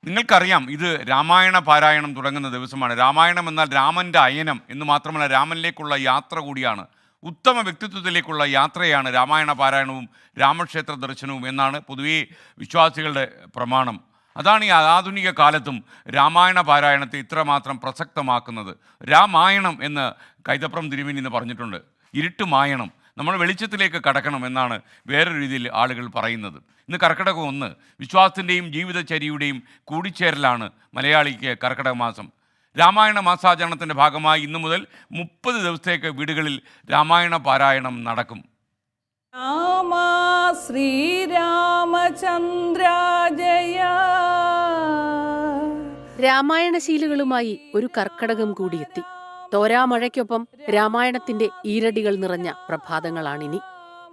നിങ്ങൾക്കറിയാം, ഇത് രാമായണ പാരായണം തുടങ്ങുന്ന ദിവസമാണ്. രാമായണം എന്നാൽ രാമൻ്റെ അയനം എന്ന് മാത്രമല്ല, രാമനിലേക്കുള്ള യാത്ര കൂടിയാണ്. ഉത്തമ വ്യക്തിത്വത്തിലേക്കുള്ള യാത്രയാണ് രാമായണ പാരായണവും രാമക്ഷേത്ര ദർശനവും എന്നാണ് പൊതുവേ വിശ്വാസികളുടെ പ്രമാണം. അതാണ് ഈ ആധുനിക കാലത്തും രാമായണ പാരായണത്തെ ഇത്രമാത്രം പ്രസക്തമാക്കുന്നത്. രാമായണം എന്ന് കൈതപ്രം തിരുമേനി ഇന്ന് പറഞ്ഞിട്ടുണ്ട്. ഇരുട്ട് മായണം, നമ്മൾ വെളിച്ചത്തിലേക്ക് കടക്കണം എന്നാണ് വേറൊരു രീതിയിൽ ആളുകൾ പറയുന്നത്. ഇന്ന് കർക്കിടകം 1, വിശ്വാസത്തിൻ്റെയും ജീവിതചര്യയുടെയും കൂടിച്ചേരലാണ് മലയാളിക്ക് കർക്കിടക മാസം. രാമായണ മാസാചരണത്തിൻ്റെ ഭാഗമായി ഇന്നു മുതൽ 30 ദിവസത്തേക്ക് വീടുകളിൽ രാമായണ പാരായണം നടക്കും. രാമ ശ്രീരാമചന്ദ്ര ജയ. രാമായണശീലുകളുമായി ഒരു കർക്കടകം കൂടിയെത്തി. തോരാമഴയ്ക്കൊപ്പം രാമായണത്തിന്റെ ഈരടികൾ നിറഞ്ഞ പ്രഭാതങ്ങളാണിനി.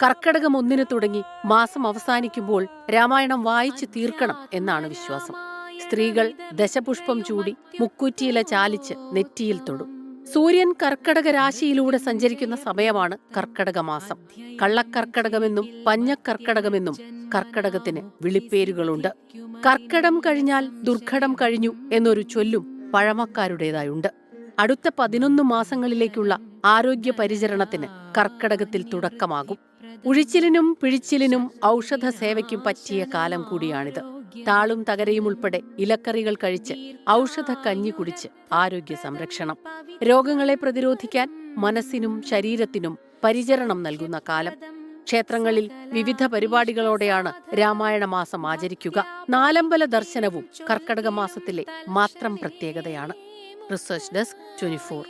കർക്കടകം 1 തുടങ്ങി മാസം അവസാനിക്കുമ്പോൾ രാമായണം വായിച്ചു തീർക്കണം എന്നാണ് വിശ്വാസം. സ്ത്രീകൾ ദശപുഷ്പം ചൂടി മുക്കൂറ്റിയില ചാലിച്ച് നെറ്റിയിൽ തൊടും. സൂര്യൻ കർക്കടക രാശിയിലൂടെ സഞ്ചരിക്കുന്ന സമയമാണ് കർക്കടക മാസം. കള്ളക്കർക്കടകമെന്നും പഞ്ഞക്കർക്കടകമെന്നും കർക്കടകത്തിന് വിളിപ്പേരുകളുണ്ട്. കർക്കടം കഴിഞ്ഞാൽ ദുർഘടം കഴിഞ്ഞു എന്നൊരു ചൊല്ലും പഴമക്കാരുടേതായുണ്ട്. അടുത്ത 11 മാസങ്ങളിലേക്കുള്ള ആരോഗ്യ പരിചരണത്തിന് കർക്കടകത്തിൽ തുടക്കമാകും. ഉഴിച്ചിലിനും പിഴിച്ചിലിനും ഔഷധ സേവയ്ക്കും പറ്റിയ കാലം കൂടിയാണിത്. താളും തകരയും ഉൾപ്പെടെ ഇലക്കറികൾ കഴിച്ച് ഔഷധ കഞ്ഞി കുടിച്ച് ആരോഗ്യ സംരക്ഷണം. രോഗങ്ങളെ പ്രതിരോധിക്കാൻ മനസ്സിനും ശരീരത്തിനും പരിചരണം നൽകുന്ന കാലം. ക്ഷേത്രങ്ങളിൽ വിവിധ പരിപാടികളോടെയാണ് രാമായണ മാസം ആചരിക്കുക. നാലമ്പല ദർശനവും കർക്കടക മാസത്തിലെ മാത്രം പ്രത്യേകതയാണ്. Research desk 24.